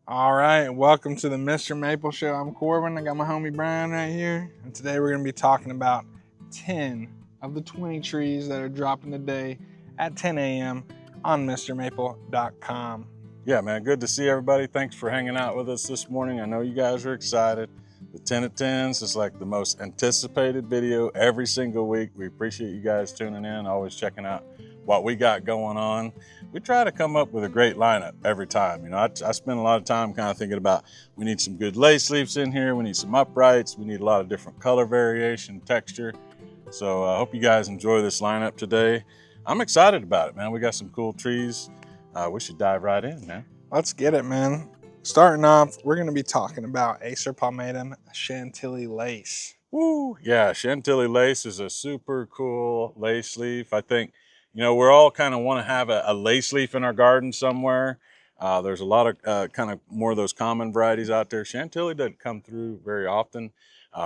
All right, welcome to the MrMaple Show. I'm Corbin. I got my homie Brian right here, and today we're going to be talking about 10 of the 20 trees that are dropping today at 10 a.m. on MrMaple.com. Yeah, man, good to see everybody. Thanks for hanging out with us this morning. I know you guys are excited. The 10 of 10s is like the most anticipated video every single week. We appreciate you guys tuning in, always checking out what we got going on. We try to come up with a great lineup every time. You know, I spend a lot of time kind of thinking about, we need some good lace leaves in here, we need some uprights, we need a lot of different color variation, texture. So I hope you guys enjoy this lineup today. I'm excited about it, man. We got some cool trees. We should dive right in, man. Let's get it, man. Starting off, we're going to be talking about Acer Palmatum Chantilly Lace. Woo! Yeah, Chantilly Lace is a super cool lace leaf. I think, you know, we're all kind of want to have a lace leaf in our garden somewhere. There's a lot of kind of more of those common varieties out there. Chantilly doesn't come through very often.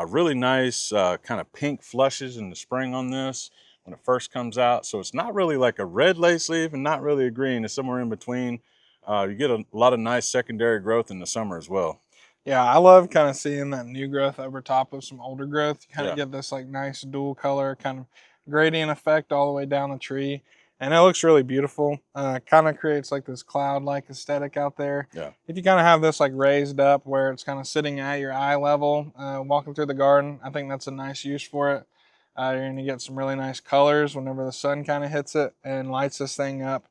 Really nice kind of pink flushes in the spring on this when it first comes out. So it's not really like a red lace leaf and not really a green. It's somewhere in between. You get a lot of nice secondary growth in the summer as well. Yeah, I love kind of seeing that new growth over top of some older growth. You kind of Yeah. get this like nice dual color kind of gradient effect all the way down the tree. And it looks really beautiful. Kind of creates like this cloud-like aesthetic out there. Yeah. If you kind of have this like raised up where it's kind of sitting at your eye level, walking through the garden, I think that's a nice use for it. You're going to get some really nice colors whenever the sun kind of hits it and lights this thing up.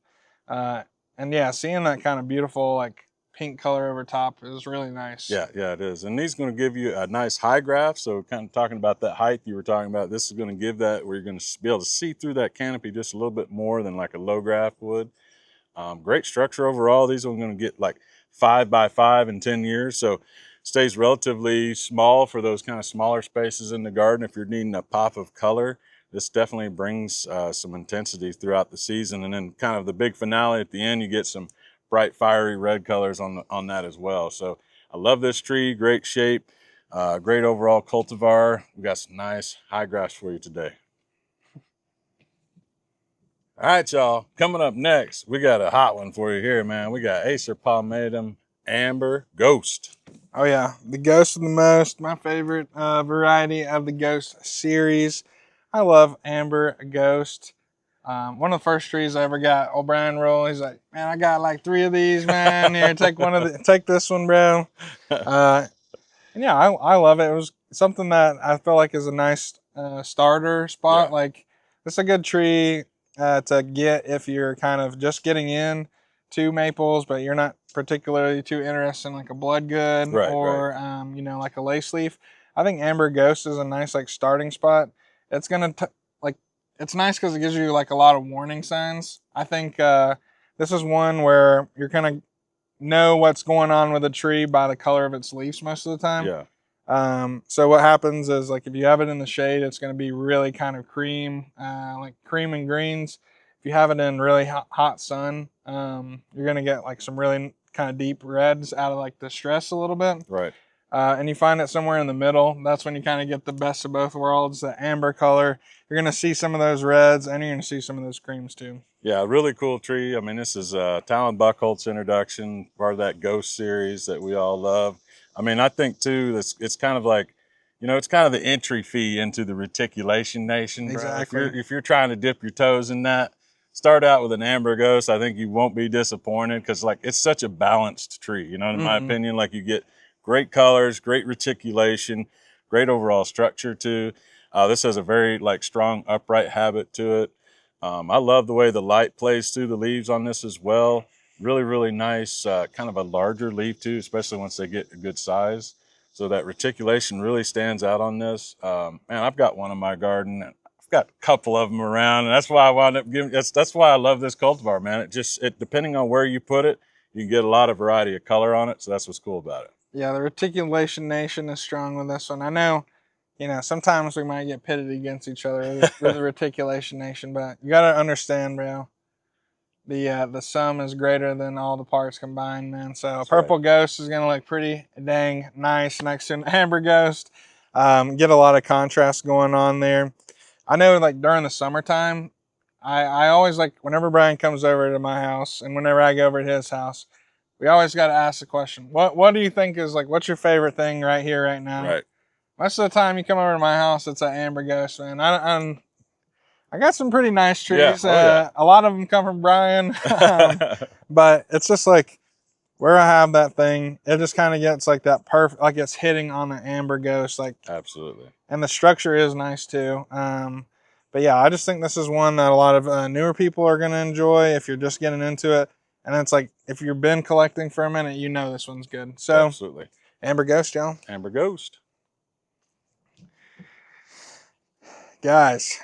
And yeah, seeing that kind of beautiful like pink color over top is really nice. Yeah, it is. And these going to give you a nice high graph. So kind of talking about that height you were talking about, this is going to give that where you're going to be able to see through that canopy just a little bit more than like a low graph would. Great structure overall. These are going to get like 5 by 5 in 10 years. So stays relatively small for those kind of smaller spaces in the garden. If you're needing a pop of color, this definitely brings some intensity throughout the season. And then kind of the big finale at the end, you get some bright fiery red colors on that as well. So I love this tree, great shape, great overall cultivar. We got some nice high grass for you today. All right, y'all, coming up next, we got a hot one for you here, man. We got Acer Palmatum Amber Ghost. Oh yeah, the Ghost of the most, my favorite variety of the Ghost series. I love Amber Ghost. One of the first trees I ever got, old Brian Roll, he's like, man, I got like 3 of these, man. Here, take this one, bro. And yeah, I love it. It was something that I feel like is a nice starter spot. Yeah. Like, it's a good tree to get if you're kind of just getting in to maples, but you're not particularly too interested in like a blood good or you know, like a lace leaf. I think Amber Ghost is a nice like starting spot. It's gonna it's nice because it gives you like a lot of warning signs. I think this is one where you're gonna know what's going on with a tree by the color of its leaves most of the time. Yeah. So what happens is like if you have it in the shade, it's gonna be really kind of cream, like cream and greens. If you have it in really hot sun, you're gonna get like some really kind of deep reds out of like the stress a little bit. Right. And you find it somewhere in the middle. That's when you kind of get the best of both worlds, the amber color. You're going to see some of those reds, and you're going to see some of those creams too. Yeah, really cool tree. I mean, this is Talon Buchholz's introduction, part of that Ghost series that we all love. I mean, I think too, it's kind of like, you know, it's kind of the entry fee into the reticulation nation. Exactly. If you're trying to dip your toes in that, start out with an Amber Ghost. I think you won't be disappointed because like it's such a balanced tree. You know, in my opinion, like you get great colors, great reticulation, great overall structure too. This has a very like strong upright habit to it. I love the way the light plays through the leaves on this as well. Really, really nice, kind of a larger leaf too, especially once they get a good size. So that reticulation really stands out on this. Man, I've got one in my garden. I've got a couple of them around, and that's why I wound up giving. That's why I love this cultivar, man. It depending on where you put it, you can get a lot of variety of color on it. So that's what's cool about it. Yeah, the reticulation nation is strong with this one. I know, you know, sometimes we might get pitted against each other with the reticulation nation, but you got to understand, bro. The sum is greater than all the parts combined, man. So a purple ghost is gonna look pretty dang nice next to an amber ghost. Get a lot of contrast going on there. I know, like during the summertime, I always like whenever Brian comes over to my house and whenever I go over to his house, we always got to ask the question, what do you think is like, what's your favorite thing right here, right now? Right. Most of the time you come over to my house, it's an amber ghost, man. I got some pretty nice trees. Yeah. A lot of them come from Brian. But it's just like where I have that thing, it just kind of gets like that perfect, like it's hitting on the amber ghost. Like, absolutely. And the structure is nice too. But yeah, I just think this is one that a lot of newer people are going to enjoy if you're just getting into it. And it's like, if you've been collecting for a minute, you know this one's good. So, absolutely. Amber Ghost, Joe. Amber Ghost. Guys,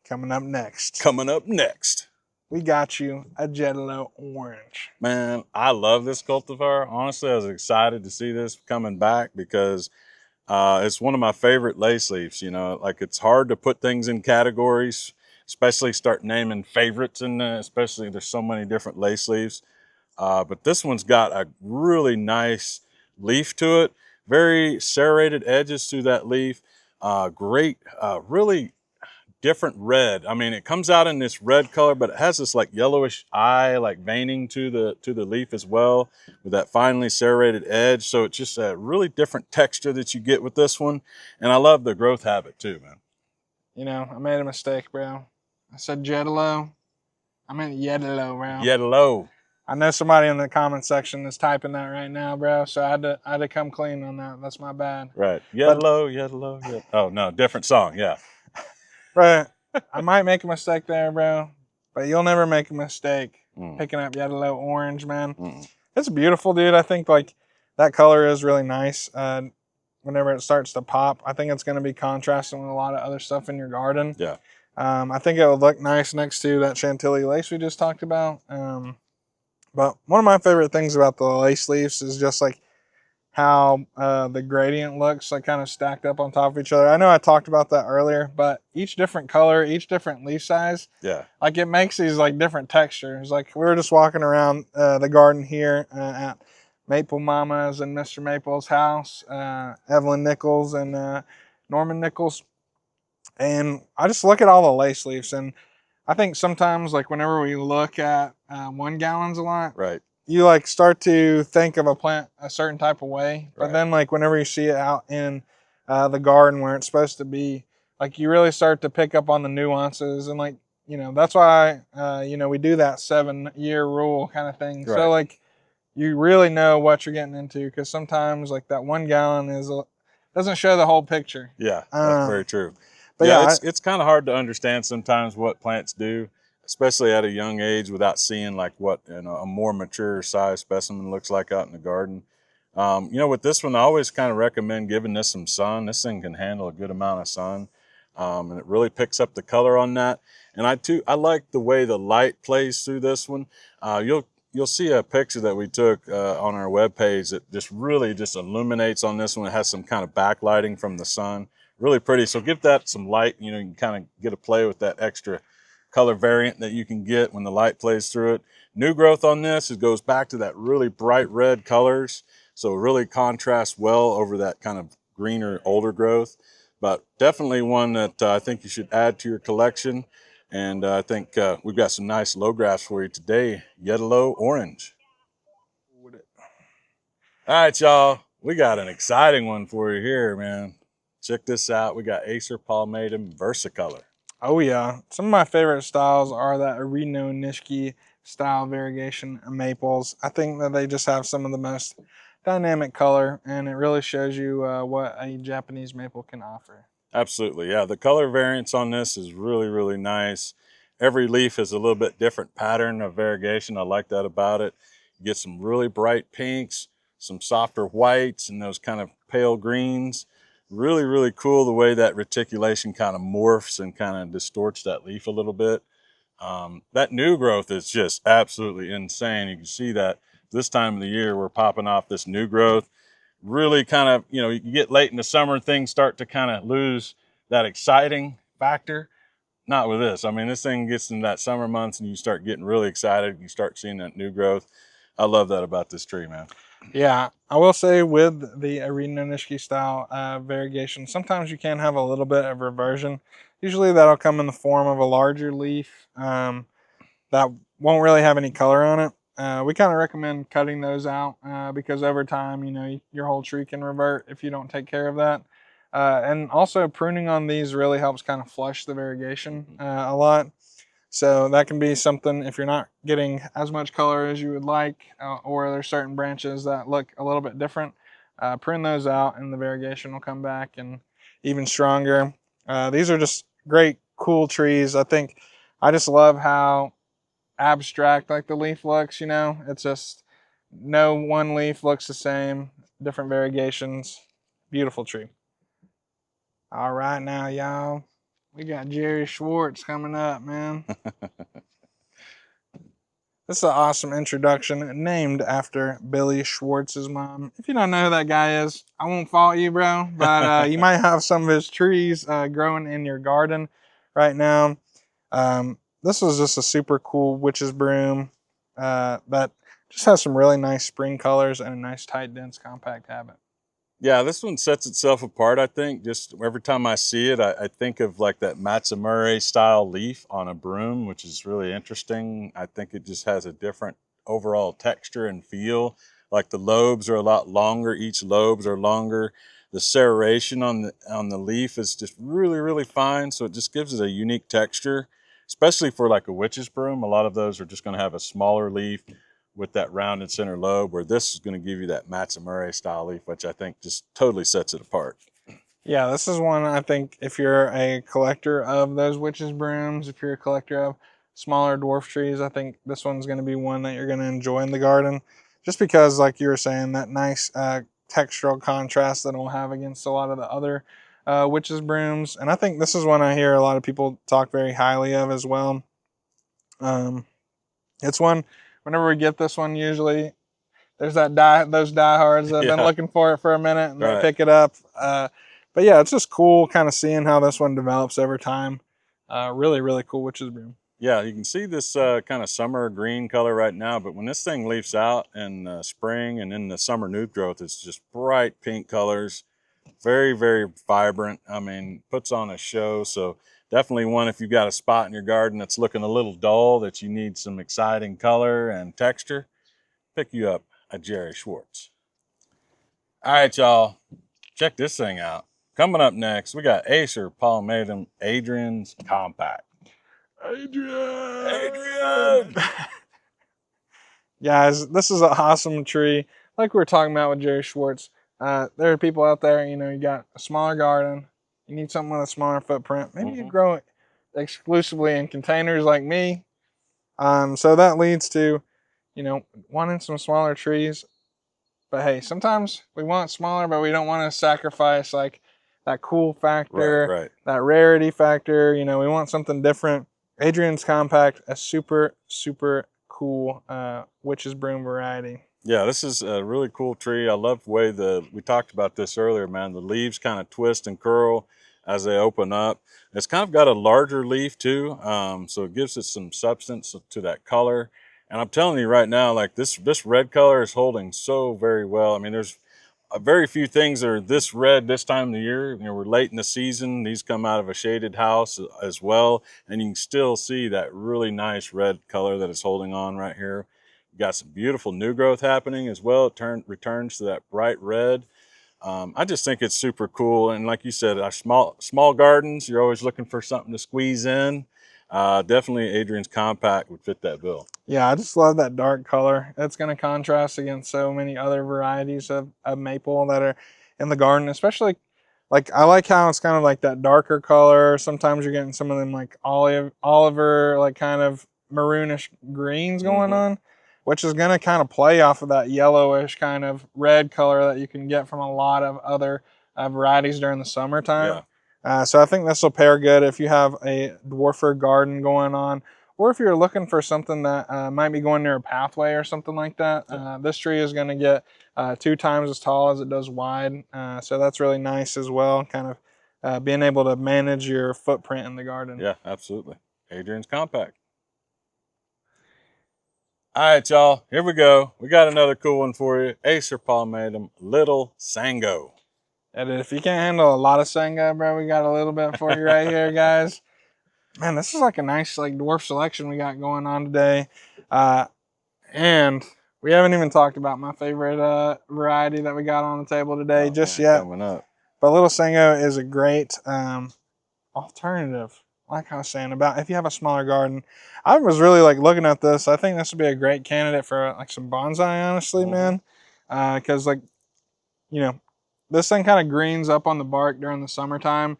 coming up next. We got you a Jeddeloh Orange. Man, I love this cultivar. Honestly, I was excited to see this coming back because it's one of my favorite lace leaves. You know, like it's hard to put things in categories, especially start naming favorites, and especially there's so many different lace leaves. But this one's got a really nice leaf to it, very serrated edges to that leaf. Great, really different red. I mean, it comes out in this red color, but it has this like yellowish eye, like veining to the leaf as well, with that finely serrated edge. So it's just a really different texture that you get with this one. And I love the growth habit too, man. You know, I made a mistake, bro. I said Jeddeloh. I meant Jeddeloh, bro. Jeddeloh. I know somebody in the comment section is typing that right now, bro. So I had to come clean on that. That's my bad. Right. Jeddeloh. Oh no, different song. Yeah. Right. I might make a mistake there, bro, but you'll never make a mistake picking up Jeddeloh Orange, man. It's beautiful, dude. I think like that color is really nice. Whenever it starts to pop, I think it's going to be contrasting with a lot of other stuff in your garden. Yeah. I think it would look nice next to that Chantilly Lace we just talked about. But one of my favorite things about the lace leaves is just like how the gradient looks like kind of stacked up on top of each other. I know I talked about that earlier, but each different color, each different leaf size, like it makes these like different textures. Like we were just walking around the garden here at Maple Mama's and Mr. Maple's house, Evelyn Nichols and Norman Nichols, and I just look at all the lace leaves, and I think sometimes like whenever we look at 1 gallons a lot, right, you like start to think of a plant a certain type of way, but then like whenever you see it out in the garden where it's supposed to be, like you really start to pick up on the nuances, and like, you know, that's why you know, we do that 7-year rule kind of thing. So like you really know what you're getting into, because sometimes like that 1 gallon doesn't show the whole picture. Yeah, that's very true. But yeah, it's kind of hard to understand sometimes what plants do, especially at a young age, without seeing like what, you know, a more mature size specimen looks like out in the garden. You know, with this one, I always kind of recommend giving this some sun. This thing can handle a good amount of sun, and it really picks up the color on that. And I like the way the light plays through this one. You'll see a picture that we took on our webpage that just really just illuminates on this one. It has some kind of backlighting from the sun. Really pretty. So give that some light. You know, you can kind of get a play with that extra color variant that you can get when the light plays through it. New growth on this, it goes back to that really bright red colors. So it really contrasts well over that kind of greener, older growth. But definitely one that I think you should add to your collection. And I think we've got some nice low grafts for you today. Jeddeloh Orange. All right, y'all. We got an exciting one for you here, man. Check this out. We got Acer Palmatum Versicolor. Oh yeah. Some of my favorite styles are that Ariadne Nishiki style variegation maples. I think that they just have some of the most dynamic color, and it really shows you what a Japanese maple can offer. Absolutely, yeah. The color variance on this is really, really nice. Every leaf is a little bit different pattern of variegation. I like that about it. You get some really bright pinks, some softer whites, and those kind of pale greens. Really, really cool the way that reticulation kind of morphs and kind of distorts that leaf a little bit. That new growth is just absolutely insane. You can see that this time of the year we're popping off this new growth. Really kind of, you know, you get late in the summer, things start to kind of lose that exciting factor. Not with this. I mean, this thing gets in that summer months and you start getting really excited. You start seeing that new growth. I love that about this tree, man. Yeah, I will say with the Ariadne Nishiki style variegation, sometimes you can have a little bit of reversion. Usually that'll come in the form of a larger leaf that won't really have any color on it. we kind of recommend cutting those out because over time, you know, your whole tree can revert if you don't take care of that. And also pruning on these really helps kind of flush the variegation a lot. So that can be something if you're not getting as much color as you would like, or there's certain branches that look a little bit different. Prune those out and the variegation will come back and even stronger. These are just great, cool trees. I just love how abstract like the leaf looks, you know. It's just no one leaf looks the same, different variegations. Beautiful tree. All right, now y'all, we got Jerre Schwartz coming up, man. This is an awesome introduction named after Billy Schwartz's mom. If you don't know who that guy is, I won't fault you, bro, but you might have some of his trees growing in your garden right now. This was just a super cool witch's broom that just has some really nice spring colors and a nice tight, dense, compact habit. Yeah, this one sets itself apart, I think. Just every time I see it, I think of like that Matsumura style leaf on a broom, which is really interesting. I think it just has a different overall texture and feel. Like the lobes are a lot longer. Each lobes are longer. The serration on the leaf is just really, really fine. So it just gives it a unique texture, especially for like a witch's broom. A lot of those are just going to have a smaller leaf with that rounded center lobe, where this is going to give you that Matsumura style leaf, which I think just totally sets it apart. Yeah, this is one I think if you're a collector of those witch's brooms, if you're a collector of smaller dwarf trees, I think this one's going to be one that you're going to enjoy in the garden. Just because, like you were saying, that nice textural contrast that it'll have against a lot of the other witch's brooms. And I think this is one I hear a lot of people talk very highly of as well. It's one, whenever we get this one, usually there's those diehards that have been looking for it for a minute and they pick it up. But yeah, it's just cool kind of seeing how this one develops over time. Really, really cool witch's broom. Yeah, you can see this kind of summer green color right now, but when this thing leaves out in spring and in the summer new growth, it's just bright pink colors. Very, very vibrant. I mean, puts on a show. So definitely one, if you've got a spot in your garden that's looking a little dull, that you need some exciting color and texture, pick you up a Jerre Schwartz. All right, y'all, check this thing out. Coming up next, we got Acer Palmatum Adrian's Compact. Adrian! Guys, this is an awesome tree. Like we were talking about with Jerre Schwartz, there are people out there, you know, you got a smaller garden, you need something with a smaller footprint. Maybe you grow it exclusively in containers like me. So that leads to, you know, wanting some smaller trees. But hey, sometimes we want smaller, but we don't want to sacrifice like that cool factor, that rarity factor. You know, we want something different. Adrian's Compact, a super, super cool witch's broom variety. Yeah, this is a really cool tree. I love the way we talked about this earlier, man. The leaves kind of twist and curl as they open up. It's kind of got a larger leaf too, so it gives it some substance to that color. And I'm telling you right now, like this red color is holding so very well. I mean, there's very few things that are this red this time of the year. You know, we're late in the season. These come out of a shaded house as well, and you can still see that really nice red color that it's holding on right here. You got some beautiful new growth happening as well. It returns to that bright red. I just think it's super cool. And like you said, our small gardens, you're always looking for something to squeeze in. Definitely Adrian's Compact would fit that bill. Yeah, I just love that dark color. It's going to contrast against so many other varieties of maple that are in the garden, especially like I like how it's kind of like that darker color. Sometimes you're getting some of them like Oliver, like kind of maroonish greens going on, which is going to kind of play off of that yellowish kind of red color that you can get from a lot of other varieties during the summertime. Yeah. So I think this will pair good if you have a dwarfer garden going on, or if you're looking for something that might be going near a pathway or something like that. This tree is going to get 2 times as tall as it does wide. So that's really nice as well, kind of being able to manage your footprint in the garden. Yeah, absolutely. Adrian's Compact. All right, y'all, here we go. We got another cool one for you. Acer Palmatum Little Sango. And if you can't handle a lot of Sango, bro, we got a little bit for you right here, guys. Man, this is like a nice like dwarf selection we got going on today. And we haven't even talked about my favorite variety that we got on the table today just yet. Coming up. But Little Sango is a great alternative. Like I was saying about if you have a smaller garden. I was really like looking at this. I think this would be a great candidate for like some bonsai, honestly, man. Because like, you know, this thing kind of greens up on the bark during the summertime.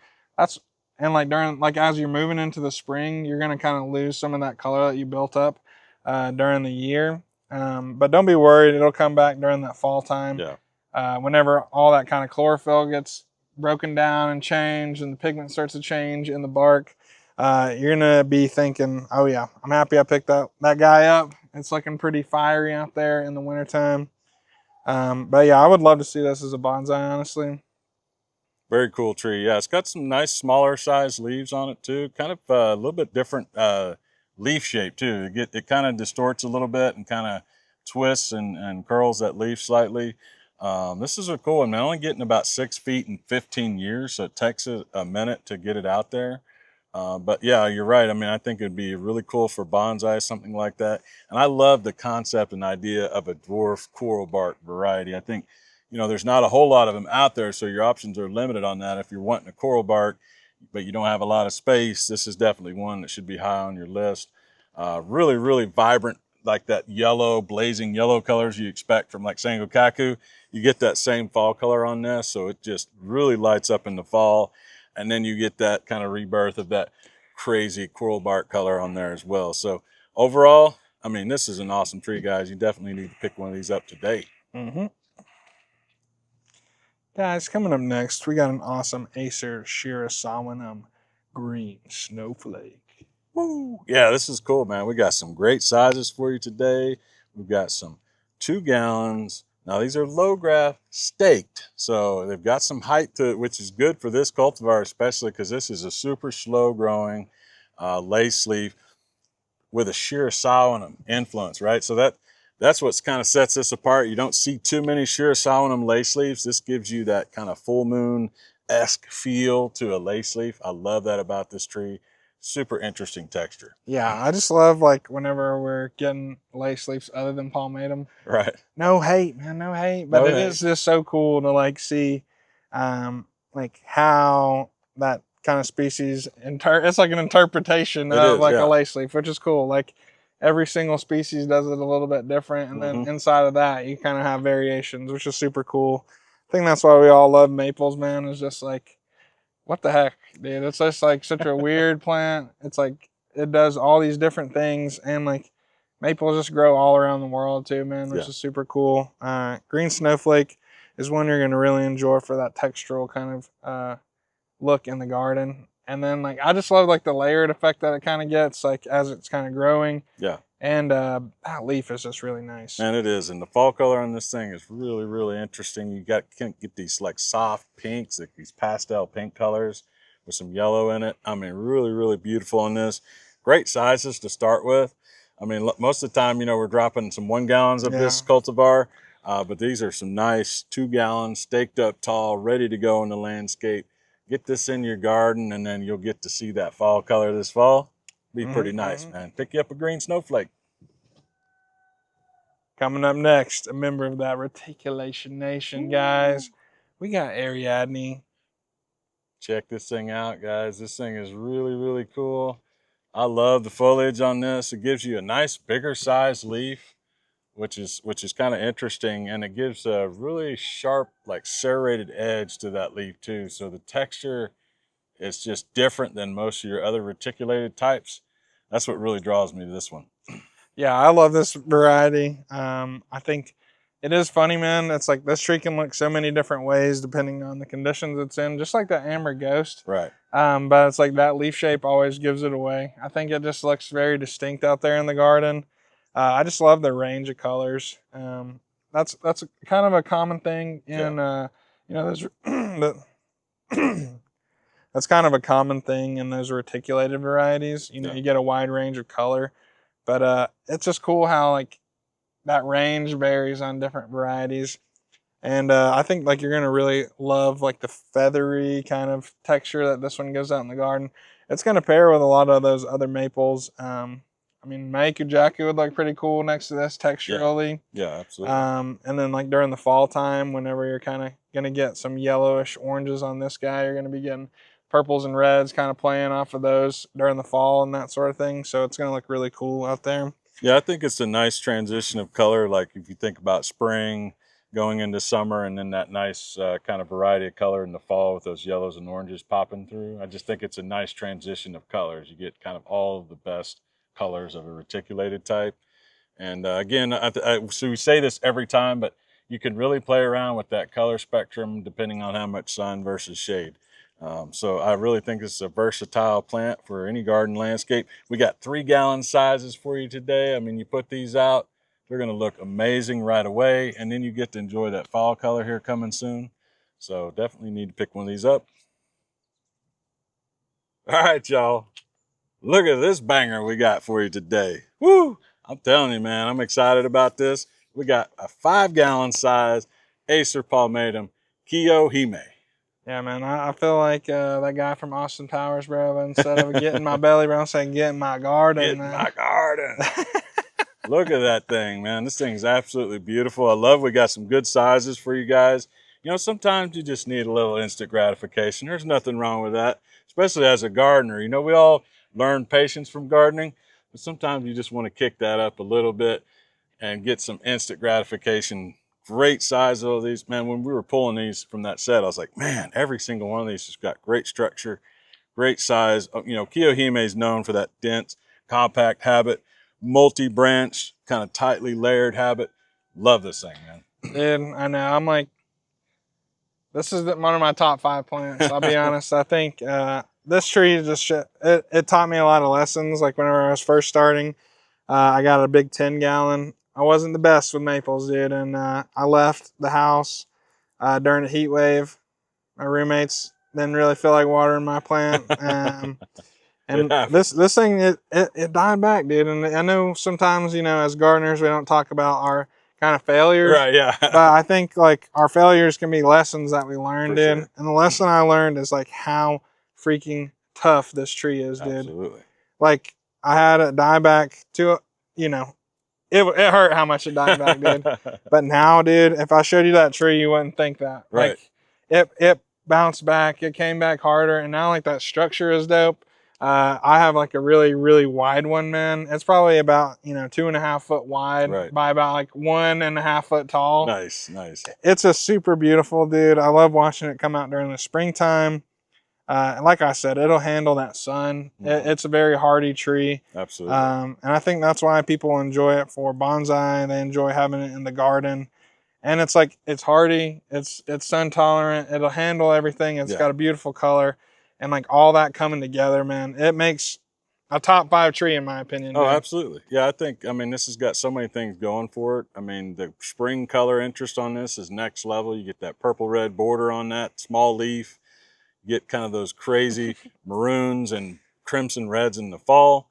And like during, like as you're moving into the spring, you're going to kind of lose some of that color that you built up during the year. But don't be worried. It'll come back during that fall time. Yeah. Whenever all that kind of chlorophyll gets broken down and changed and the pigment starts to change in the bark, you're going to be thinking, oh yeah, I'm happy I picked that guy up. It's looking pretty fiery out there in the wintertime. But yeah, I would love to see this as a bonsai, honestly. Very cool tree. Yeah, it's got some nice smaller size leaves on it too. Kind of a little bit different leaf shape too. It kind of distorts a little bit and kind of twists and curls that leaf slightly. This is a cool one, man. Only getting about 6 feet in 15 years, so it takes a minute to get it out there. But yeah, you're right. I mean, I think it'd be really cool for bonsai, something like that. And I love the concept and idea of a dwarf coral bark variety. I think, you know, there's not a whole lot of them out there, so your options are limited on that. If you're wanting a coral bark, but you don't have a lot of space, this is definitely one that should be high on your list. Really, really vibrant, like that yellow, blazing yellow colors you expect from like Sango Kaku. You get that same fall color on this, so it just really lights up in the fall. And then you get that kind of rebirth of that crazy coral bark color on there as well. So overall, I mean, this is an awesome tree, guys. You definitely need to pick one of these up today. Guys, coming up next, we got an awesome Acer shirasawanum Green Snowflake. Woo! Yeah, this is cool, man. We got some great sizes for you today. We've got some 2 gallons. Now, these are low graft staked, so they've got some height to it, which is good for this cultivar, especially because this is a super slow growing lace leaf with a shirasawanum influence, right? So that's what kind of sets this apart. You don't see too many shirasawanum lace leaves. This gives you that kind of full moon-esque feel to a lace leaf. I love that about this tree. Super interesting texture. Yeah, I just love like whenever we're getting lace leaves other than palmatum. Right. No hate, man, no hate. But it is just so cool to like see like how that kind of species it's like an interpretation of like a lace leaf, which is cool. Like every single species does it a little bit different, and then inside of that you kind of have variations, which is super cool. I think that's why we all love maples, man. It's just like, what the heck, dude? It's just like such a weird plant. It's like it does all these different things, and like maples just grow all around the world too, man, which is super cool. Green Snowflake is one you're gonna really enjoy for that textural kind of look in the garden. And then like I just love like the layered effect that it kind of gets like as it's kind of growing. Yeah. And that leaf is just really nice. And it is. And the fall color on this thing is really, really interesting. You can get these like soft pinks, like these pastel pink colors with some yellow in it. I mean, really, really beautiful on this. Great sizes to start with. I mean, most of the time, you know, we're dropping some 1 gallons of this cultivar, but these are some nice 2 gallons, staked up tall, ready to go in the landscape. Get this in your garden, and then you'll get to see that fall color this fall. Be pretty nice, man. Pick you up a Green Snowflake. Coming up next, a member of that Reticulation Nation, guys. We got Ariadne. Check this thing out, guys. This thing is really, really cool. I love the foliage on this. It gives you a nice bigger size leaf, which is kind of interesting, and it gives a really sharp, like serrated edge to that leaf too. So the texture is just different than most of your other reticulated types. That's what really draws me to this one. Yeah, I love this variety. I think it is funny, man. It's like this tree can look so many different ways depending on the conditions it's in, just like the Amber Ghost. Right. But it's like that leaf shape always gives it away. I think it just looks very distinct out there in the garden. I just love the range of colors. That's kind of a common thing in you know, there's that's kind of a common thing in those reticulated varieties. You know, you get a wide range of color. But it's just cool how like that range varies on different varieties. And I think like you're gonna really love like the feathery kind of texture that this one gives out in the garden. It's gonna pair with a lot of those other maples. I mean, Maikujaku would look pretty cool next to this texturally. Yeah, absolutely. And then like during the fall time, whenever you're kind of going to get some yellowish oranges on this guy, you're going to be getting purples and reds kind of playing off of those during the fall and that sort of thing. So it's going to look really cool out there. Yeah, I think it's a nice transition of color. Like if you think about spring going into summer, and then that nice kind of variety of color in the fall with those yellows and oranges popping through. I just think it's a nice transition of colors. You get kind of all of the best colors of a reticulated type. And again, so we say this every time, but you can really play around with that color spectrum depending on how much sun versus shade. So I really think this is a versatile plant for any garden landscape. We got 3-gallon sizes for you today. I mean, you put these out, they're going to look amazing right away, and then you get to enjoy that fall color here coming soon. So definitely need to pick one of these up. All right, y'all. Look at this banger we got for you today. Woo! I'm telling you, man, I'm excited about this. We got a 5-gallon size Acer Palmatum Kiyohime. Yeah, man, I feel like that guy from Austin Powers, bro. Instead of getting my belly, bro, I'm saying get in my garden. Get in my garden. Look at that thing, man. This thing's absolutely beautiful. I love we got some good sizes for you guys. You know, sometimes you just need a little instant gratification. There's nothing wrong with that, especially as a gardener. You know, we all learn patience from gardening, but sometimes you just want to kick that up a little bit and get some instant gratification. Great size of these, man. When we were pulling these from that set, I was like, man, every single one of these has got great structure, great size. You know, Kiyohime is known for that dense, compact habit, multi-branch, kind of tightly layered habit. Love this thing, man. Dude, I know. I'm like, this is one of my top 5 plants. I'll be honest. I think this tree just it taught me a lot of lessons. Like whenever I was first starting, I got a big 10-gallon. I wasn't the best with maples, dude, and I left the house during a heat wave. My roommates didn't really feel like watering my plant, and this thing it died back, dude. And I know sometimes, you know, as gardeners we don't talk about our kind of failures, right? Yeah. But I think like our failures can be lessons that we learned, dude. Sure. And the lesson I learned is like how freaking tough this tree is, dude. Absolutely. Like I had it die back to, you know. It hurt how much it died back, dude. But now, dude, if I showed you that tree, you wouldn't think that. Right. Like, it bounced back. It came back harder. And now, like, that structure is dope. I have, like, a really, really wide one, man. It's probably about, you know, 2.5 foot wide by about, like, 1.5 foot tall. Nice, nice. It's a super beautiful, dude. I love watching it come out during the springtime. Like I said, it'll handle that sun. It's a very hardy tree. Absolutely. And I think that's why people enjoy it for bonsai. They enjoy having it in the garden. And it's like, it's hardy. It's sun tolerant. It'll handle everything. It's got a beautiful color. And like all that coming together, man, it makes a top 5 tree in my opinion. Oh, dude. Absolutely. Yeah, I mean, this has got so many things going for it. I mean, the spring color interest on this is next level. You get that purple red border on that small leaf. Get kind of those crazy maroons and crimson reds in the fall.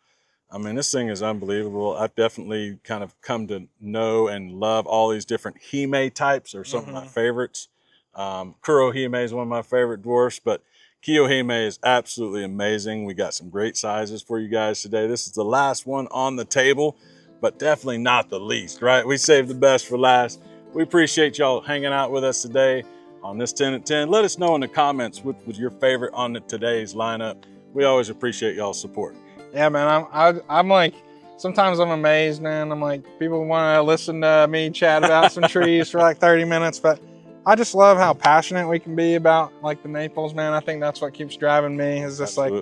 I mean, this thing is unbelievable. I've definitely kind of come to know and love all these different hime types. Are some of my favorites. Kurohime is one of my favorite dwarfs, but Kiyohime is absolutely amazing. We got some great sizes for you guys today. This is the last one on the table, but definitely not the least, right? We saved the best for last. We appreciate y'all hanging out with us today on this 10 at 10. Let us know in the comments what was your favorite on today's lineup. We always appreciate y'all's support. Yeah, man, I'm like, sometimes I'm amazed, man. I'm like, people want to listen to me chat about some trees for like 30 minutes, but I just love how passionate we can be about like the maples, man. I think that's what keeps driving me, is just like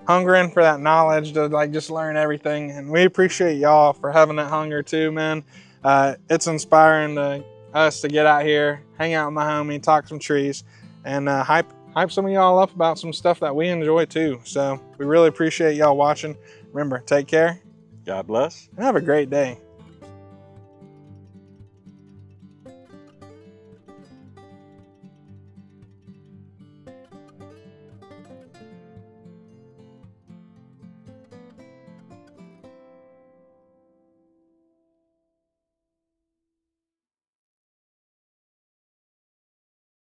hungering for that knowledge to like just learn everything. And we appreciate y'all for having that hunger too, man. It's inspiring to us to get out here, hang out with my homie, talk some trees, and hype some of y'all up about some stuff that we enjoy too. So we really appreciate y'all watching. Remember, take care. God bless. And have a great day.